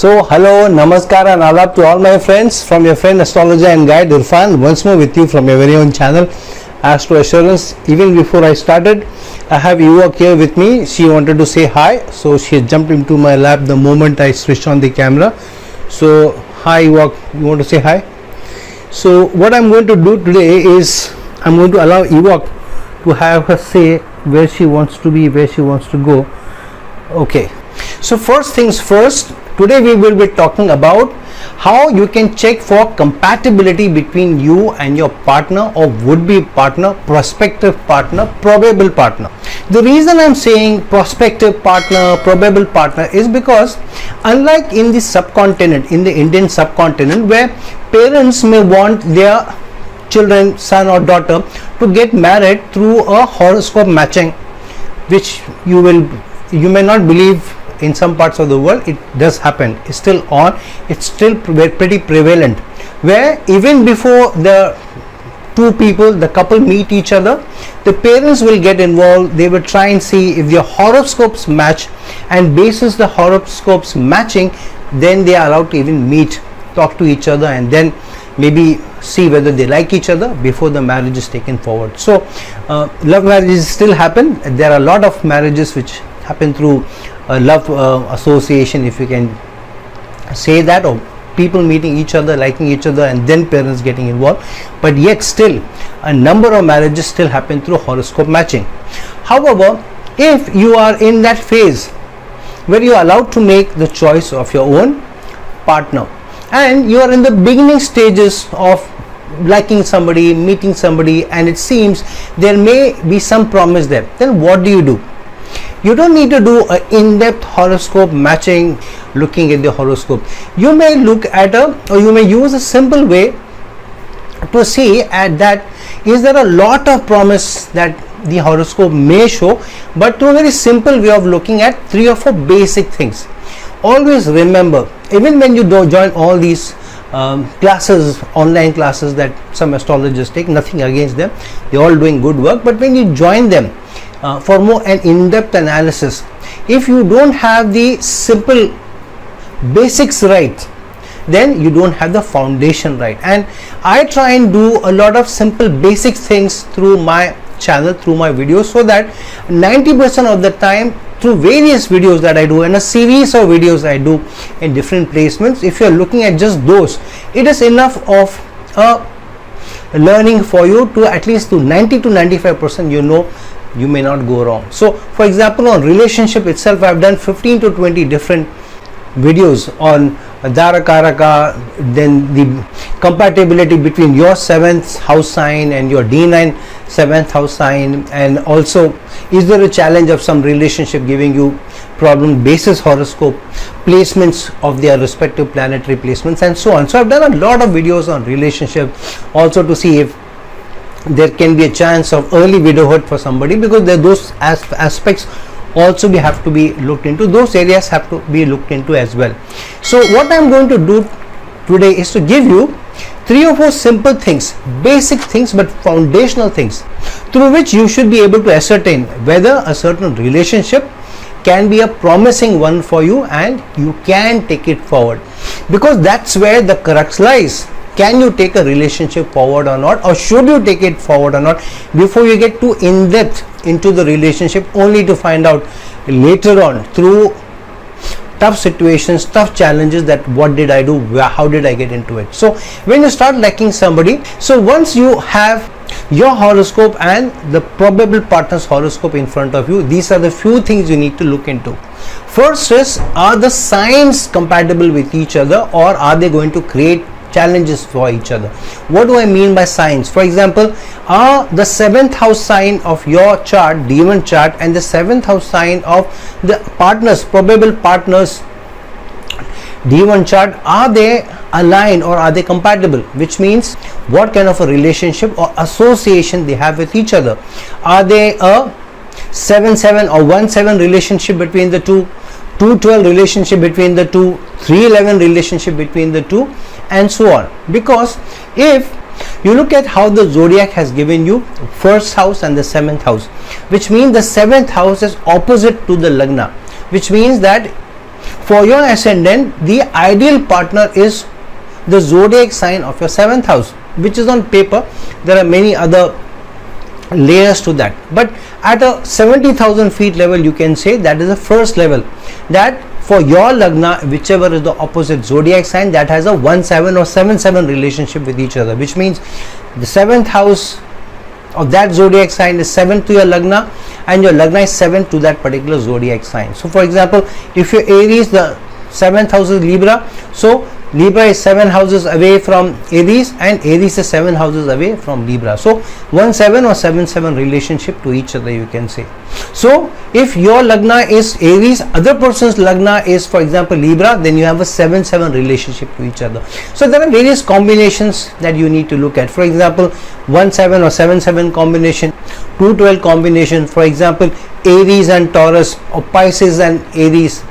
So hello, namaskar and adab to all my friends from your friend astrologer and guide Irfan, once more with you from your very own channel Astro Assurance. Even before I started, I have Eva here with me. She wanted to say hi, so she jumped into my lap the moment I switched on the camera. So hi Eva, you want to say hi? So what I'm going to do today is I'm going to allow Eva to have her say where she wants to be, where she wants to go. Okay, so first things first, today we will be talking about how you can check for compatibility between you and your partner or would-be partner, prospective partner, probable partner. The reason I'm saying prospective partner, probable partner is because unlike in the subcontinent, in the Indian subcontinent, where parents may want their children, son or daughter, to get married through a horoscope matching, which you may not believe. In some parts of the world it does happen. It's still on, it's still pretty prevalent, where even before the two people, the couple meet each other, the parents will get involved. They will try and see if their horoscopes match, and basis the horoscopes matching, then they are allowed to even meet, talk to each other, and then maybe see whether they like each other before the marriage is taken forward. So love marriages still happen. There are a lot of marriages which happen through love association, if you can say that, or people meeting each other, liking each other, and then parents getting involved. But yet still a number of marriages still happen through horoscope matching. However, if you are in that phase where you are allowed to make the choice of your own partner, and you are in the beginning stages of liking somebody, meeting somebody, and it seems there may be some promise there, then what do? You don't need to do an in-depth horoscope matching, looking at the horoscope. You may look at or you may use a simple way to see at that, is there a lot of promise that the horoscope may show, but to a very simple way of looking at 3 or 4 basic things. Always remember, even when you join all these classes, online classes that some astrologers take, nothing against them, they're all doing good work, but when you join them for more an in-depth analysis, if you don't have the simple basics right, then you don't have the foundation right. And I try and do a lot of simple basic things through my channel, through my videos, so that 90% of the time, through various videos that I do and a series of videos I do in different placements, if you're looking at just those, it is enough of a learning for you to at least to 90 to 95%, you may not go wrong. So for example, on relationship itself, I've done 15 to 20 different videos on Darakaraka, then the compatibility between your 7th house sign and your D9 7th house sign, and also is there a challenge of some relationship giving you problem, basis horoscope placements of their respective planetary placements, and so on. So I've done a lot of videos on relationship, also to see if there can be a chance of early widowhood for somebody, because there those aspects also have to be looked into. Those areas have to be looked into as well. So what I'm going to do today is to give you 3 or 4 simple things, basic things, but foundational things, through which you should be able to ascertain whether a certain relationship can be a promising one for you and you can take it forward, because that's where the crux lies. Can you take a relationship forward or not, or should you take it forward or not, before you get too in depth into the relationship, only to find out later on through tough situations, tough challenges, that what did I do, how did I get into it. So when you start liking somebody, so once you have your horoscope and the probable partner's horoscope in front of you, these are the few things you need to look into. First is, are the signs compatible with each other, or are they going to create challenges for each other? What do I mean by signs? For example, are the 7th house sign of your chart, D1 chart, and the 7th house sign of the partners, probable partners D1 chart, are they aligned or are they compatible? Which means what kind of a relationship or association they have with each other. Are they a 7-7 or 1-7 relationship between the two, 2-12 relationship between the two, 3-11 relationship between the two, and so on. Because if you look at how the zodiac has given you 1st house and the 7th house, which means the 7th house is opposite to the lagna, which means that for your ascendant, the ideal partner is the zodiac sign of your 7th house, which is on paper. There are many other layers to that, but at a 70,000 feet level, you can say that is the first level, that for your lagna, whichever is the opposite zodiac sign, that has a 1-7 or 7-7 relationship with each other, which means the 7th house of that zodiac sign is 7 to your lagna, and your lagna is 7 to that particular zodiac sign. So for example, if your Aries, the 7th house is Libra, so Libra is 7 houses away from Aries, and Aries is 7 houses away from Libra. So 1-7 or 7-7 relationship to each other, you can say. So if your lagna is Aries, other person's lagna is, for example, Libra, then you have a 7-7 relationship to each other. So there are various combinations that you need to look at. For example, 1-7 or 7-7 combination, 2-12 combination, for example, Aries and Taurus, or Pisces and Aries,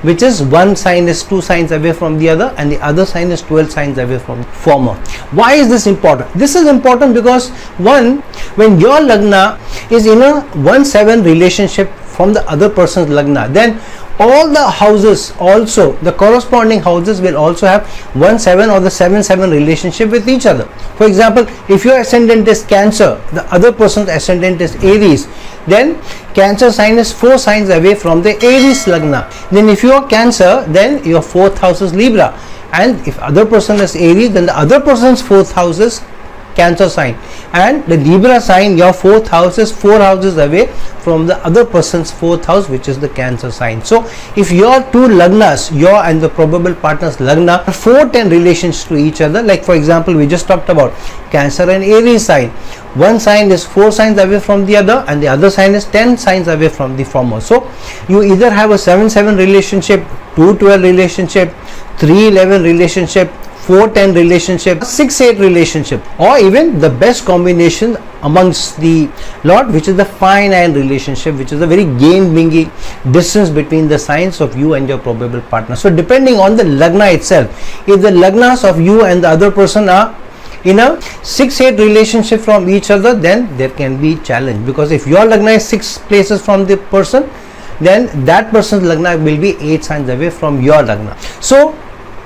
which is one sign is 2 signs away from the other, and the other sign is 12 signs away from the former. Why is this important? This is important because, one, when your lagna is in a 1-7 relationship from the other person's lagna, then all the houses, also the corresponding houses, will also have 1-7 or the 7-7 relationship with each other. For example, if your ascendant is Cancer, the other person's ascendant is Aries, then Cancer sign is 4 signs away from the Aries lagna. Then if you are Cancer, then your 4th house is Libra, and if other person is Aries, then the other person's 4th house is Cancer sign, and the Libra sign, your 4th house is 4 houses away from the other person's 4th house, which is the Cancer sign. So if your two lagnas, your and the probable partner's lagna, 4-10 relations to each other, like for example, we just talked about Cancer and Aries sign, one sign is 4 signs away from the other, and the other sign is 10 signs away from the former. So you either have a 7-7 relationship, 2-12 relationship, 3-11 relationship, 4-10 relationship, 6-8 relationship, or even the best combination amongst the lot, which is the 5-9 relationship, which is a very gain-bringing distance between the signs of you and your probable partner. So depending on the lagna itself, if the lagnas of you and the other person are in a 6-8 relationship from each other, then there can be challenge, because if your lagna is 6 places from the person, then that person's lagna will be 8 signs away from your lagna. So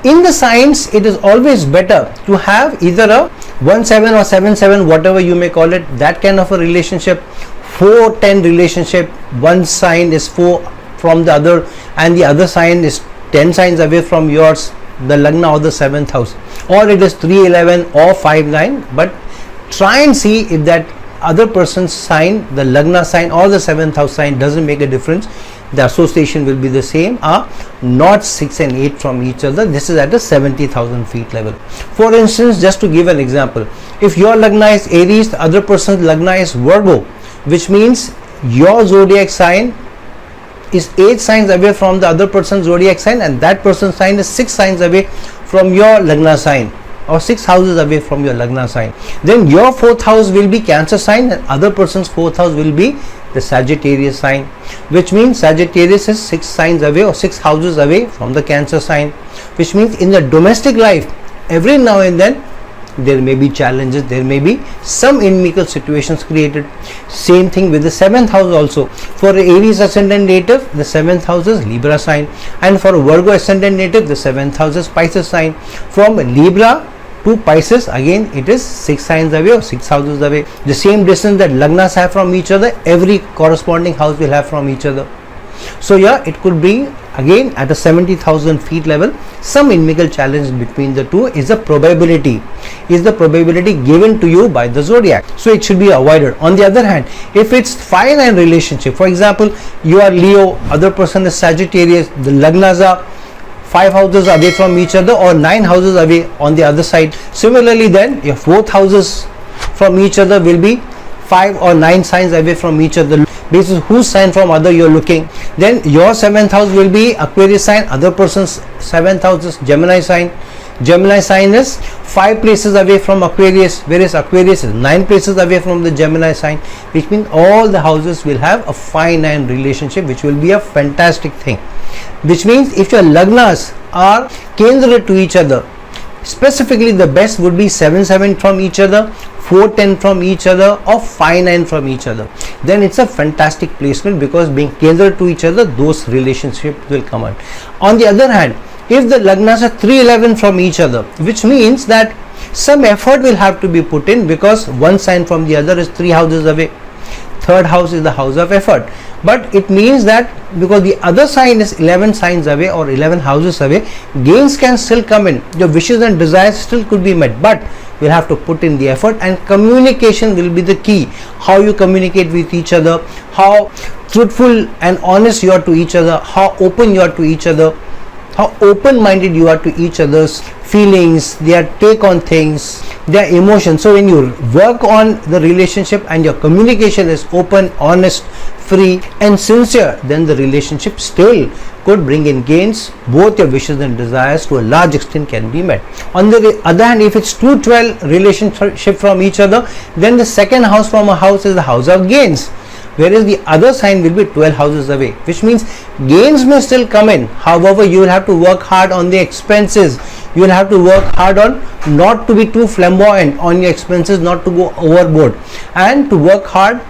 in the signs, it is always better to have either a 1-7 or 7-7, whatever you may call it, that kind of a relationship, 4-10 relationship, one sign is 4 from the other, and the other sign is 10 signs away from yours, the lagna or the 7th house, or it is 3-11 or 5-9, but try and see if that other person's sign, the lagna sign or the 7th house sign, doesn't make a difference. The association will be the same, are not 6 and 8 from each other. This is at a 70,000 feet level. For instance, just to give an example, if your lagna is Aries, the other person's lagna is Virgo, which means your zodiac sign is 8 signs away from the other person's zodiac sign, and that person's sign is 6 signs away from your lagna sign, or 6 houses away from your lagna sign. Then your 4th house will be Cancer sign, and other person's 4th house will be the Sagittarius sign, which means Sagittarius is 6 signs away or 6 houses away from the Cancer sign, which means in the domestic life, every now and then there may be challenges, there may be some inimical situations created. Same thing with the 7th house also. For Aries ascendant native, the 7th house is Libra sign, and for Virgo ascendant native, the 7th house is Pisces sign. From Libra to Pisces, again it is 6 signs away or 6 houses away. The same distance that lagnas have from each other, every corresponding house will have from each other. So yeah, it could be again at a 70,000 feet level, some inimical challenge between the two is the probability given to you by the zodiac, so it should be avoided. On the other hand, if it's 5-9 relationship, for example, you are Leo, other person is Sagittarius, the lagnas are 5 houses away from each other or 9 houses away on the other side. Similarly, then your 4th houses from each other will be 5 or 9 signs away from each other. This is whose sign from other you're looking. Then your 7th house will be Aquarius sign, other person's 7th house is Gemini sign. Gemini sign is 5 places away from Aquarius, whereas Aquarius is 9 places away from the Gemini sign, which means all the houses will have a 5-9 relationship, which will be a fantastic thing. Which means if your lagnas are kendra to each other, Specifically, the best would be 7-7 from each other, 4-10 from each other, or 5-9 from each other. Then it's a fantastic placement, because being catered to each other, those relationships will come out. On the other hand, if the lagnas are 3-11 from each other, which means that some effort will have to be put in, because one sign from the other is 3 houses away. Third house is the house of effort, but it means that because the other sign is 11 signs away or 11 houses away, gains can still come in. Your wishes and desires still could be met, but you'll have to put in the effort, and communication will be the key. How you communicate with each other, how truthful and honest you are to each other, how open you are to each other, how open-minded you are to each other's feelings, their take on things, their emotions. So when you work on the relationship and your communication is open, honest, free and sincere, then the relationship still could bring in gains. Both your wishes and desires to a large extent can be met. On the other hand, if it's 2-12 relationship from each other, then the second house from a house is the house of gains, whereas the other sign will be 12 houses away, which means gains may still come in. However, you will have to work hard on the expenses. You will have to work hard on not to be too flamboyant on your expenses, not to go overboard, and to work hard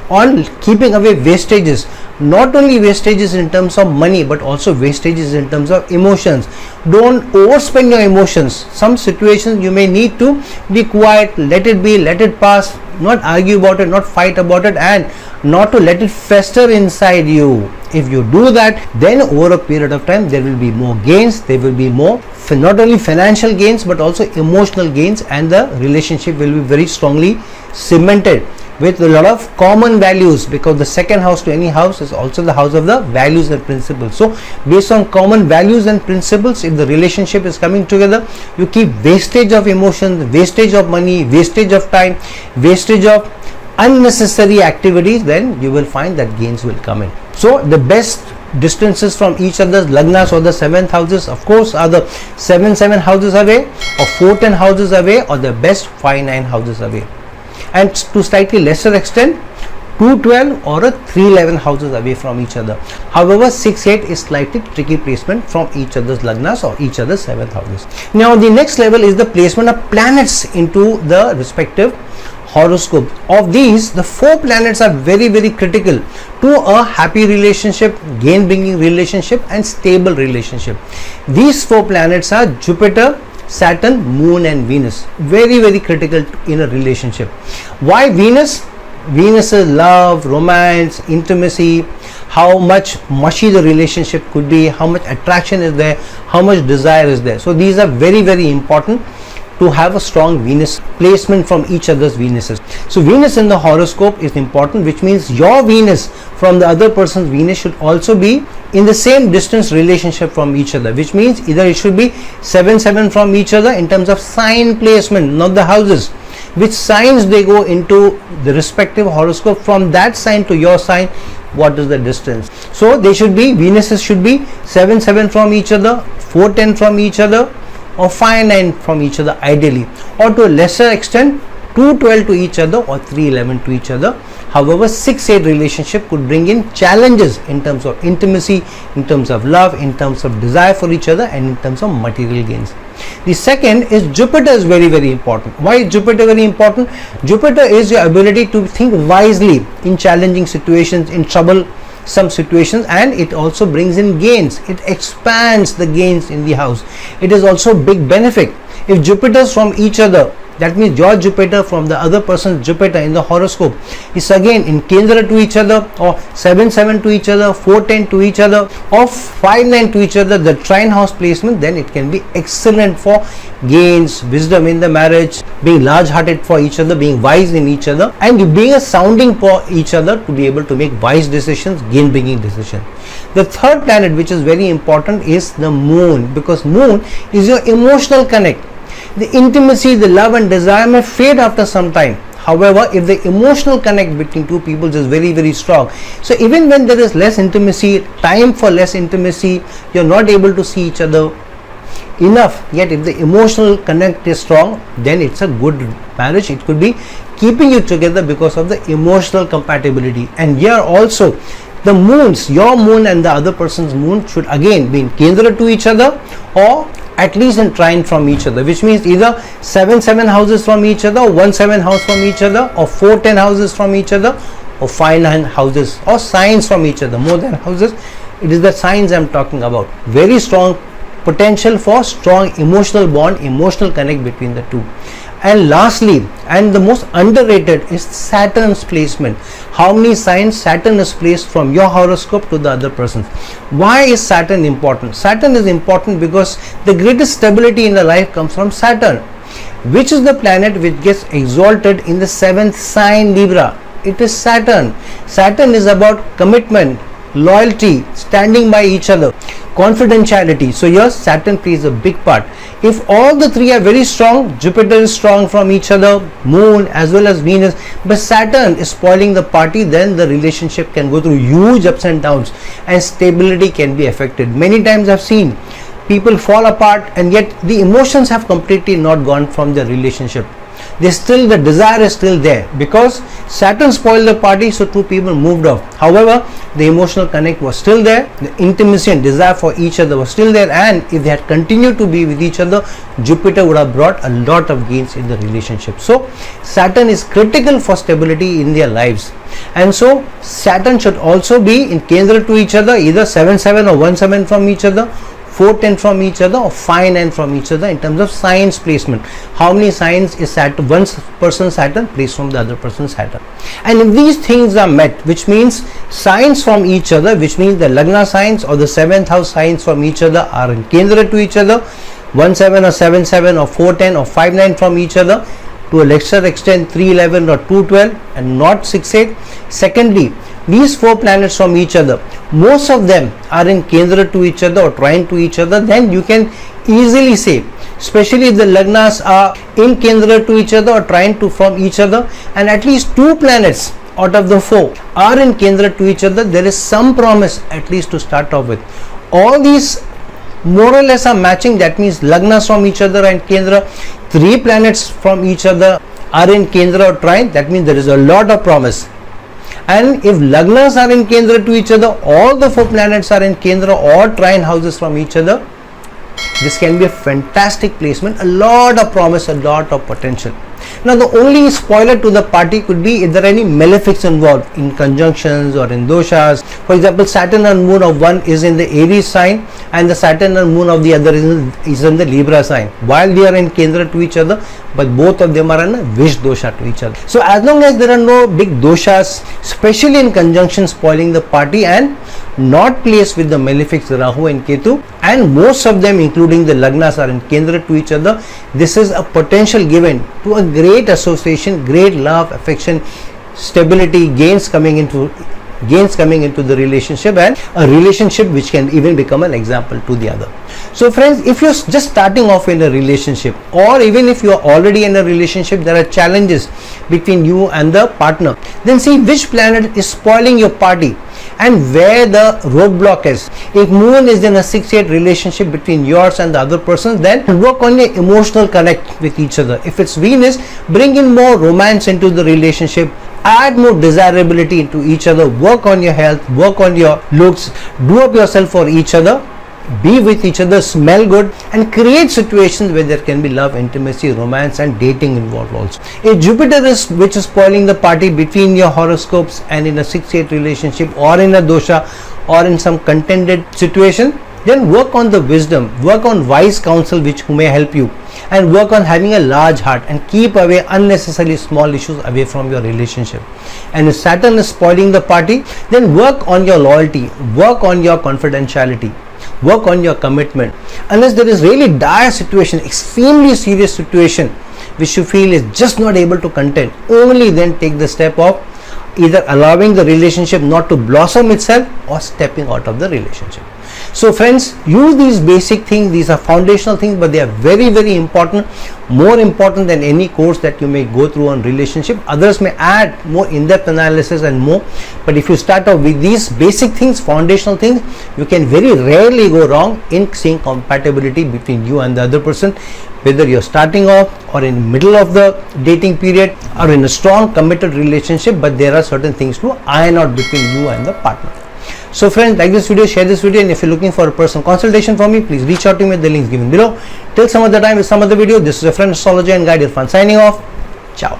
on keeping away wastages. Not only wastages in terms of money, but also wastages in terms of emotions. Don't overspend your emotions. Some situations you may need to be quiet, let it be, let it pass, not argue about it, not fight about it, and not to let it fester inside you. If you do that, then over a period of time there will be more gains. There will be more not only financial gains but also emotional gains, and the relationship will be very strongly cemented with a lot of common values, because the second house to any house is also the house of the values and principles. So based on common values and principles, if the relationship is coming together, you keep wastage of emotions, wastage of money, wastage of time, wastage of unnecessary activities, then you will find that gains will come in. So the best distances from each other's lagnas or the 7th houses, of course, are the 7-7 houses away, or 4-10 houses away, or the best 5-9 houses away, and to slightly lesser extent 2-12 or a 3-11 houses away from each other. However, 6-8 is slightly tricky placement from each other's lagnas or each other's 7th houses. Now the next level is the placement of planets into the respective horoscope. Of these, the 4 planets are very, very critical to a happy relationship, gain bringing relationship and stable relationship. These 4 planets are Jupiter, Saturn, Moon and Venus. Very, very critical in a relationship. Why Venus? Venus is love, romance, intimacy, how much mushy the relationship could be, how much attraction is there, how much desire is there. So these are very, very important to have a strong Venus placement from each other's Venuses. So Venus in the horoscope is important, which means your Venus from the other person's Venus should also be in the same distance relationship from each other, which means either it should be 7-7 from each other in terms of sign placement, not the houses, which signs they go into the respective horoscope. From that sign to your sign, what is the distance? So they should be, Venuses should be 7-7 from each other, 4-10 from each other, or 5-9 from each other ideally, or to a lesser extent 2-12 to each other or 3-11 to each other. However, 6-8 relationship could bring in challenges in terms of intimacy, in terms of love, in terms of desire for each other, and in terms of material gains. The second is Jupiter is very, very important. Why is Jupiter very important? Jupiter is your ability to think wisely in challenging situations, in troublesome situations, and it also brings in gains. It expands the gains in the house. It is also big benefit. If Jupiters from each other, that means your Jupiter from the other person's Jupiter in the horoscope is again in Kendra to each other, or 7-7 to each other, 4-10 to each other, or 5-9 to each other, the trine house placement, then it can be excellent for gains, wisdom in the marriage, being large-hearted for each other, being wise in each other, and being a sounding for each other to be able to make wise decisions, gain-bringing decisions. The third planet which is very important is the Moon, because Moon is your emotional connect. The intimacy, the love and desire may fade after some time. However, if the emotional connect between two people is very, very strong, so even when there is less intimacy, time for less intimacy, you're not able to see each other enough, yet if the emotional connect is strong, then it's a good marriage. It could be keeping you together because of the emotional compatibility. And here also the moons, your moon and the other person's moon, should again be in Kendra to each other, or at least in trine from each other, which means either 7 houses from each other, or 1 house from each other, or 4 houses from each other, or 5 houses, or signs from each other, more than houses. It is the signs I am talking about. Very strong potential for strong emotional bond, emotional connect between the two. And lastly, and the most underrated, is Saturn's placement. How many signs Saturn is placed from your horoscope to the other person's. Why is Saturn important? Saturn is important because the greatest stability in the life comes from Saturn, which is the planet which gets exalted in the 7th sign Libra. It is Saturn. Saturn is about commitment, loyalty, standing by each other, confidentiality. So here Saturn plays a big part. If all the three are very strong, Jupiter is strong from each other, Moon as well as Venus, but Saturn is spoiling the party, then the relationship can go through huge ups and downs and stability can be affected. Many times I've seen people fall apart and yet the emotions have completely not gone from the relationship. The desire is still there because Saturn spoiled the party, so two people moved off. However, the emotional connect was still there, the intimacy and desire for each other was still there, and if they had continued to be with each other, Jupiter would have brought a lot of gains in the relationship. So Saturn is critical for stability in their lives, and so Saturn should also be in Kendra to each other, either 7 or 1 from each other, 4 from each other, or 5 from each other in terms of signs placement. How many signs is Saturn, one person's Saturn placed from the other person's Saturn? And if these things are met, which means signs from each other, which means the Lagna signs or the 7th house signs from each other are in Kendra to each other, 1 or 7 or 4 or 5 from each other, to a lesser extent 3 or 2 and not 6 Secondly, these 4 planets from each other, most of them are in Kendra to each other or trine to each other, then you can easily say, especially if the Lagnas are in Kendra to each other or trine to from each other, and at least 2 planets out of the 4 are in Kendra to each other, there is some promise at least to start off with. All these more or less are matching. That means Lagnas from each other and Kendra, 3 planets from each other are in Kendra or trine. That means there is a lot of promise. And if Lagnas are in Kendra to each other, all the 4 planets are in Kendra or trine houses from each other, this can be a fantastic placement, a lot of promise, a lot of potential. Now the only spoiler to the party could be if there are any malefics involved in conjunctions or in doshas. For example, Saturn and Moon of one is in the Aries sign and the Saturn and Moon of the other is in the Libra sign, while they are in Kendra to each other, but both of them are in a Vish dosha to each other. So as long as there are no big doshas, especially in conjunction spoiling the party and not placed with the malefics Rahu and Ketu, and most of them including the Lagnas are in Kendra to each other, this is a potential given to a great association, great love, affection, stability, gains coming into the relationship, and a relationship which can even become an example to the other. So friends, if you're just starting off in a relationship, or even if you are already in a relationship, there are challenges between you and the partner, then see which planet is spoiling your party and where the roadblock is. If Moon is in a 6-8 relationship between yours and the other person, then work on your emotional connect with each other. If it's Venus, bring in more romance into the relationship, add more desirability into each other, work on your health, work on your looks, do up yourself for each other, be with each other, smell good, and create situations where there can be love, intimacy, romance and dating involved also. If Jupiter is which is spoiling the party between your horoscopes and in a 6-8 relationship or in a dosha or in some contended situation, then work on the wisdom, work on wise counsel which may help you, and work on having a large heart and keep away unnecessarily small issues away from your relationship. And if Saturn is spoiling the party, then work on your loyalty, work on your confidentiality, work on your commitment. Unless there is really dire situation, extremely serious situation which you feel is just not able to contend, only then take the step of either allowing the relationship not to blossom itself or stepping out of the relationship. So friends, use these basic things. These are foundational things, but they are very, very important, more important than any course that you may go through on relationship. Others may add more in-depth analysis and more, but if you start off with these basic things, foundational things, you can very rarely go wrong in seeing compatibility between you and the other person, whether you're starting off or in the middle of the dating period or in a strong committed relationship, but there are certain things to iron out between you and the partner. So friends, like this video, share this video, and if you're looking for a personal consultation from me, please reach out to me at the links given below. Till some other time with some other video, this is your friend astrologer and guide Irfan signing off. Ciao.